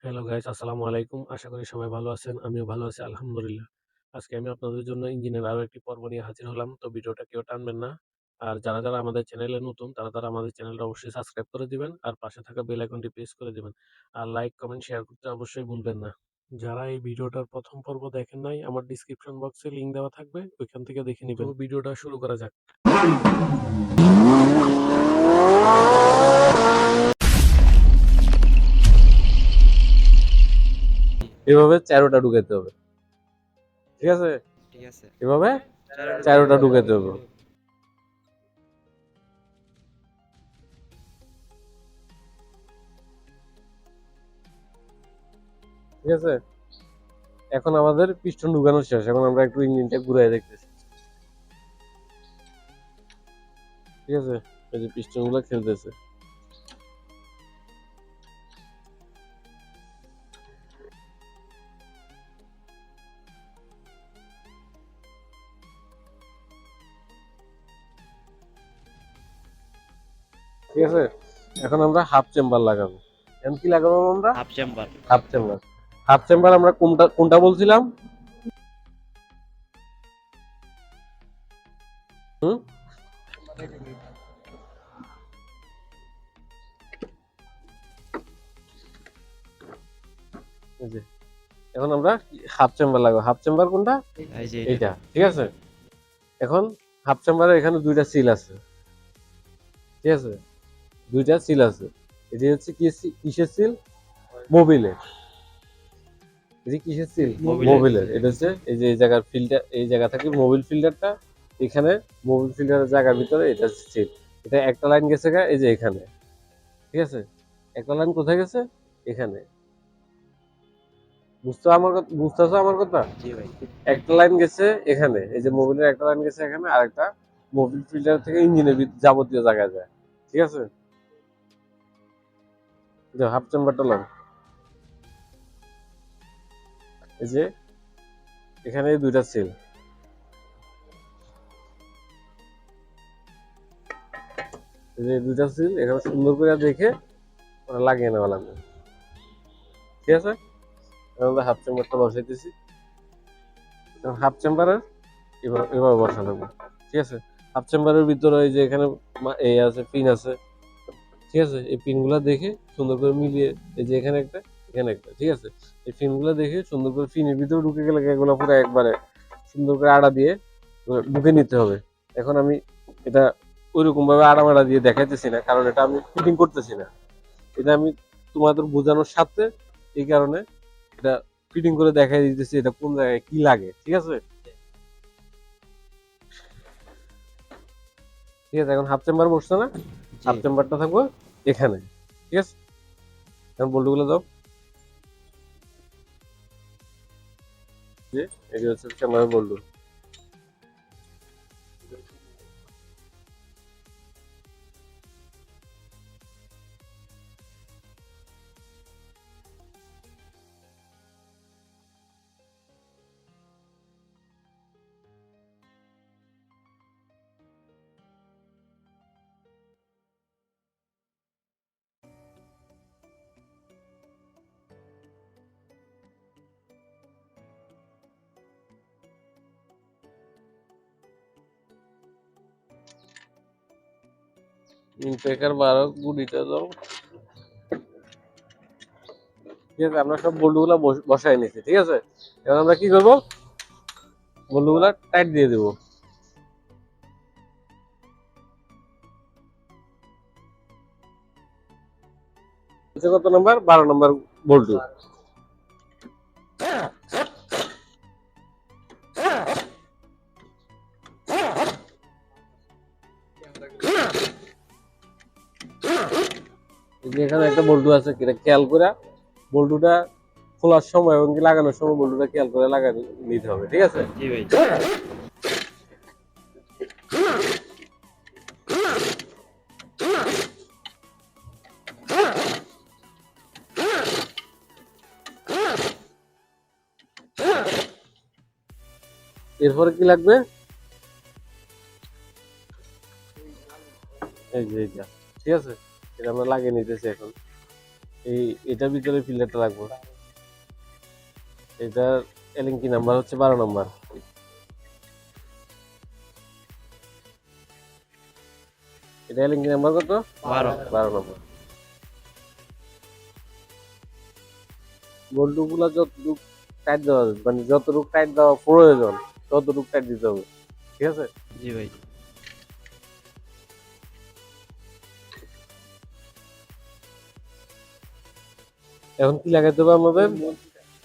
Hello guys, আসসালামু আলাইকুম। আশা করি সবাই ভালো আছেন। আমিও ভালো আছি আলহামদুলিল্লাহ। আজকে আমি আপনাদের জন্য ইঞ্জিনের আরো একটি পর্ব নিয়ে হাজির হলাম। তো ভিডিওটা কেউ টানবেন না। আর যারা আমাদের চ্যানেলে নতুন তারা আমাদের চ্যানেলটা অবশ্যই সাবস্ক্রাইব করে দিবেন। আর পাশে থাকা বেল আইকনটি প্রেস করে দিবেন। আর লাইক, কমেন্ট, শেয়ার করতে অবশ্যই ভুলবেন না। যারা এই ভিডিওটার প্রথম পর্ব দেখেন নাই, আমার ডিসক্রিপশন বক্সে লিংক দেওয়া থাকবে। ওইখান থেকে দেখে নিবেন। তো ভিডিওটা শুরু করা যাক। এভাবে চারোটা ঢুকাইতে হবে, ঠিক আছে? ঠিক আছে। এভাবে চারোটা চারোটা ঢুকাইতে হবে, ঠিক আছে? এখন আমাদের পিস্টন ঢুকানো শেষ। এখন আমরা একটু ইঞ্জিনটা ঘুরাই দেখতেছি, ঠিক আছে? এই যে পিস্টন গুলো খেলতেছে, ঠিক আছে? এখন আমরা হাফ চেম্বার লাগাবো। এখন কি লাগাবো আমরা? Half chamber. Half chamber. Half chamber আমরা কোনটা কোনটা বলছিলাম? হুম, এই যে এখন আমরা হাফ চেম্বার লাগাবো। হাফ চেম্বার কোনটা? এই যে এইটা, ঠিক আছে? এখন হাফ চেম্বারে এখানে দুইটা সিল আছে, ঠিক আছে? দুইটা সিল আছে। এটি হচ্ছে কিসের সিল? মোবিলের। এটি কিসের সিল? মোবিলের। এটা হচ্ছে এই যে এই জায়গার ফিল্টার, এই জায়গা থেকে মোবিল ফিল্টারটা এখানে, মোবিল ফিল্টারের জায়গার ভিতরে এটা সিল। এটা একটা লাইন গেছে গা এই যে এখানে, ঠিক আছে? একটা লাইন কোথায় গেছে? এখানে। বুঝতেছো আমার কথা? জি ভাই। একটা লাইন গেছে এখানে, এই যে মোবিলের একটা লাইন গেছে এখানে, আর একটা মোবিল ফিল্টার থেকে ইঞ্জিনের যাবতীয় জায়গায় যায়, ঠিক আছে? হাফ চেম্বারটা লাগ, এই যে এখানে এই দুইটা সিল, এই যে দুইটা সিল এখানে সুন্দর করে দেখে ওরা লাগিয়ে নেওয়া লাগবে, ঠিক আছে? আমরা হাফ চেম্বারটা বসাইতেছি। হাফ চেম্বারের এভাবে বসা লাগবে, ঠিক আছে? হাফ চেম্বারের ভিতরে এই যে এখানে এই আছে, পিন আছে, ঠিক আছে? এই পিনগুলো দেখে সুন্দর করে মিলিয়ে, এই যে এখানে একটা, এখানে একটা, ঠিক আছে? এই পিনগুলো দেখে সুন্দর করে পিনের ভিতরে ঢুকে গেলে এগুলো পুরো একবারে সুন্দর করে আড়া দিয়ে ঢুকে নিতে হবে। এখন আমি এটা ওইরকম ভাবে আড়া দিয়ে দেখাইতেছি না, কারণ এটা আমি ফিটিং করতেছি না। এটা আমি তোমাদের বোঝানোর সাথে, এই কারণে এটা ফিটিং করে দেখাই দিতেছি এটা কোন জায়গায় কি লাগে, ঠিক আছে? ঠিক আছে, এখন হাফ চেম্বার বসছে না? হাফ চেম্বারটা থাকবো এখানে, ঠিক আছে? এখন বল্টুগুলো দাও, যে এই হচ্ছে চেম্বারের বল্টু। ইনটেকার 12 গুড়িটা দাও, ঠিক আছে? আমরা সব বল্টুগুলা বসাই নিছি, ঠিক আছে? এখন আমরা কি করবো? বল্টুগুলা টাইট দিয়ে দেবো। কত নাম্বার? 12 নাম্বার বল্টু। এখানে একটা বল্টু আছে, এটা খেয়াল করে বল্টুটা খোলার সময় এবং লাগানোর সময় বল্টুটা খেয়াল করে লাগা নিতে হবে, ঠিক আছে? জি ভাই। এরপরে কি লাগবে? এই যে এইটা, ঠিক আছে? এটা আমরা লাগিয়ে নিতেছি এখন। এটার ভিতরে ফিল্টারটা লাগবে। এটার এলএনকি নাম্বার হচ্ছে 12 নাম্বার। এটা এলএনকি নাম্বার কত? 12 নাম্বার। বল্টুগুলা যতটুকু টাইট দেওয়া যাবে, মানে যতটুকু টাইট দেওয়া প্রয়োজন ততটুকু টাইট দিতে হবে, ঠিক আছে? জি ভাই। এখন কি লাগাইতে হবে আমাদের?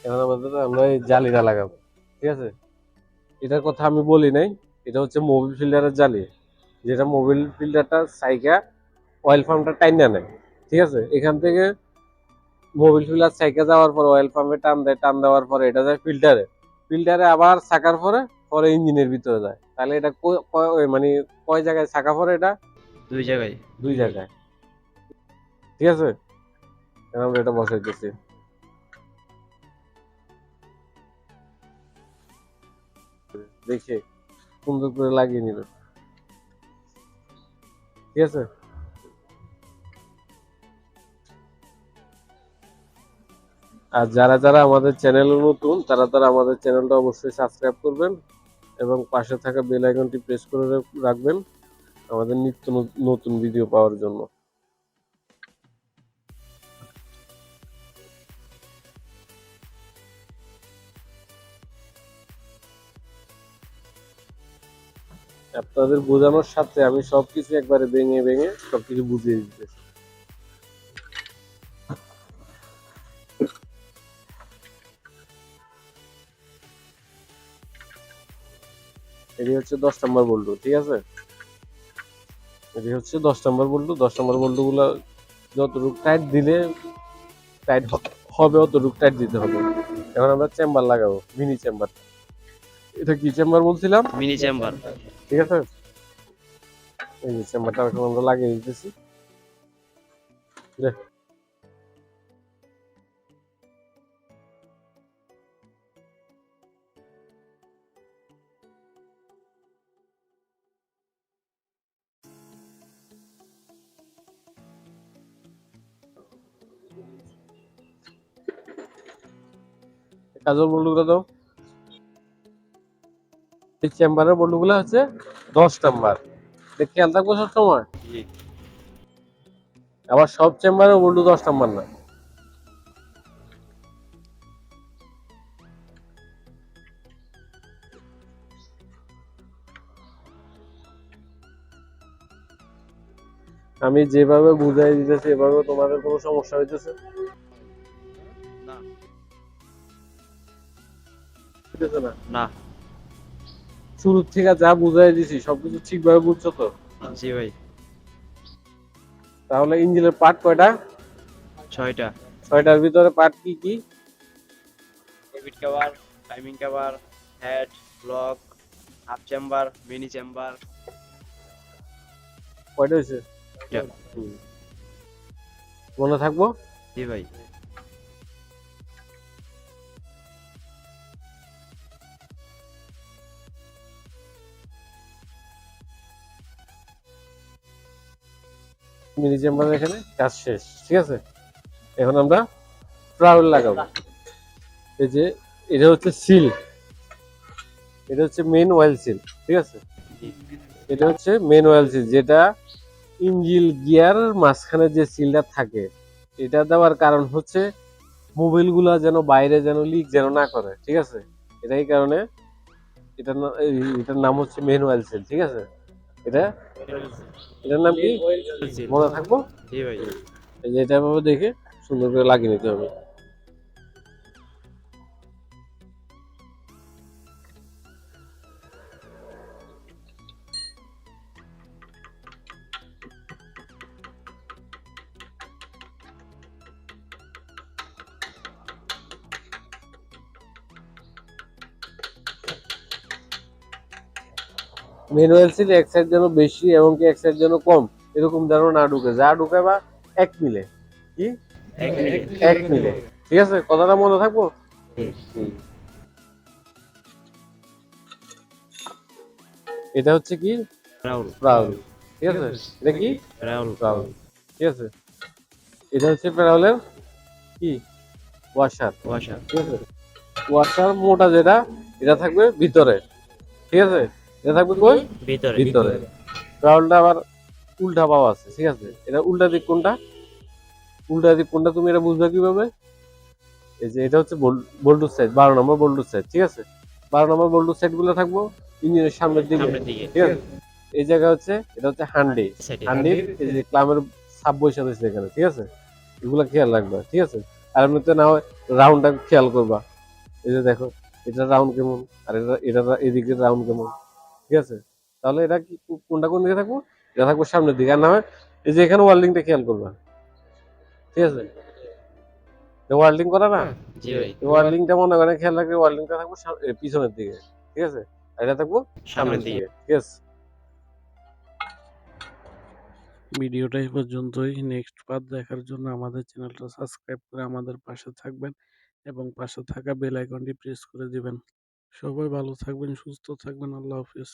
এখন আমরা এই জালিটা লাগাবো, ঠিক আছে? এটার কথা আমি বলি নাই, এটা হচ্ছে মোবিল ফিল্টারের জালি, যেটা মোবিল ফিল্টারটা সাইকা অয়েল পাম্পটা টাইনা নেয়, ঠিক আছে? এখান থেকে মোবিল ফিল্টার সাইকা যাওয়ার পর অয়েল পাম্পে টান দেয়, টান দেওয়ার পরে এটা যায় ফিল্টারে, ফিল্টারে আবার ছাকার পরে পরে ইঞ্জিনের ভিতরে যায়। তাহলে এটা মানে কয় জায়গায় ছাকা পরে? এটা 2 জায়গায়। 2 জায়গায়, ঠিক আছে? এখন আমরা এটা বসাইতেছি। দেখে সুন্দর করে লাগিয়ে নিবে, ঠিক আছে? আর যারা যারা আমাদের চ্যানেলে নতুন তারা আমাদের চ্যানেলটা অবশ্যই সাবস্ক্রাইব করবেন এবং পাশে থাকা বেল আইকনটি প্রেস করে রাখবেন আমাদের নিত্য নতুন ভিডিও পাওয়ার জন্য। আপনাদের বোঝানোর সাথে আমি সবকিছু একবারে ভেঙে ভেঙে সবকিছু বুঝিয়ে দিতেছি। এটি হচ্ছে 10 নম্বর বল্টু, ঠিক আছে? এটি হচ্ছে 10 নম্বর বল্টু। 10 নম্বর বল্টু গুলা যতটুকু টাইট দিলে টাইট হবে অতটুকু টাইট দিতে হবে। এখন আমরা চেম্বার লাগাবো, মিনি চেম্বার। এটা কি চেম্বার বলছিলাম? Mini chamber. ঠিক আছে, এই যে চেম্বারটা এখন আমরা লাগিয়ে দিতেছি। কাজল বল্টুগুলো দাও। এই চেম্বারের বল্টুগুলো হচ্ছে 10 নাম্বার, খেয়াল থাকবো সব সময়। জি। আবার সব চেম্বারের বল্টু 10 নাম্বার না। আমি যেভাবে বুঝাই দিতেছি এভাবে তোমাদের কোনো সমস্যা হইতেছে না। না? না। শুরু থেকে যা বুঝাই দিছি সবকিছু ঠিকভাবে বুঝছো তো? জি ভাই। তাহলে ইঞ্জিনের পার্ট কয়টা? 6টা। 6টার ভিতরে পার্ট কি কি? David cover, timing cover, head, block, half chamber, mini chamber. কয়টা হয়েছে? মনে থাকবো? জি ভাই। মিনি চেম্বারের এখানে কাজ শেষ, ঠিক আছে? এখন আমরা ট্রাউল লাগাবো। এই যে এটা হচ্ছে সিল, এটা হচ্ছে মেন অয়েল সিল, ঠিক আছে? এটা হচ্ছে মেন অয়েল সিল, যেটা ইঞ্জিন গিয়ার মাঝখানে যে সিলটা থাকে, এটা দেওয়ার কারণ হচ্ছে মোবিল গুলা যেন বাইরে যেন লিক যেন না করে, ঠিক আছে? এটাই কারণে এটার নাম হচ্ছে মেন অয়েল সিল, ঠিক আছে? এটা এটার নাম কি মনে থাকবো? জি ভাই। এই যে এটা ভাবে দেখে সুন্দর করে লাগিয়ে নিতে হবে। ম্যানুয়াল সিল এক সাইড যেন বেশি এবং কি এক সাইড যেন কম এরকম যেন না ঢুকে, যা ঢুকে বা 1 মিলে, কি 1 মিলে, ঠিক আছে? কথাটা মনে থাকবো? এটা হচ্ছে কি রাউল। রাউল, ঠিক আছে? এটা কি রাউল। রাউল, ঠিক আছে? এটা হচ্ছে প্যারাউলের কি ওয়াশার, ওয়াশার। ঠিক আছে। ওয়াশার মোটা যেটা এটা থাকবে ভিতরে, ঠিক আছে। এটা থাকবে কই? ভিতরে। ভিতরে। রাউন্ডটা আবার উল্টা পাওয়া আছে, ঠিক আছে। এটা উল্টা দিক কোনটা? উল্টা দিক কোনটা তুমি এটা বুঝবে কিভাবে? এই যে এটা হচ্ছে বল্টুর সাইড, 12 নম্বর বল্টুর সাইড, ঠিক আছে। 12 নম্বর বল্টুর সাইড গুলো থাকবো ইঞ্জিনের সামনের দিকে, সামনের দিকে। ঠিক আছে। এই জায়গা হচ্ছে এটা হচ্ছে হান্ডি, সাইডে। হান্ডির এই যে ক্লামের সাব বসে রয়েছে এখানে, ঠিক আছে। এগুলা খেয়াল রাখবা, ঠিক আছে। আর এমনিতে না হয় রাউন্ডটা খেয়াল করবা। এই যে দেখো এটা রাউন্ড কেমন, আর এটা এদিকে রাউন্ড কেমন, ঠিক আছে। তাহলে এটা কি কোনটা কোন দিকে থাকবো? এটা থাকবো সামনের দিকে। আর না হয় এই যে এখানে ওয়ার্ল্ডিংটা খেয়াল করবা, ঠিক আছে। ওয়ার্ল্ডিং করা না, জি ভাই। ওয়ার্ল্ডিংটা মনে করেন খেয়াল রাখলে ওয়ার্ল্ডিংটা থাকবো পিছনের দিকে, ঠিক আছে। আর এটা থাকবো সামনের দিকে, ঠিক আছে। ভিডিওটা এই পর্যন্তই। নেক্সট পার্ট দেখার জন্য আমাদের চ্যানেলটা সাবস্ক্রাইব করে আমাদের পাশে থাকবেন এবং পাশে থাকা বেল আইকনটি প্রেস করে দিবেন। সবাই ভালো থাকবেন, সুস্থ থাকবেন। আল্লাহ হাফেজ।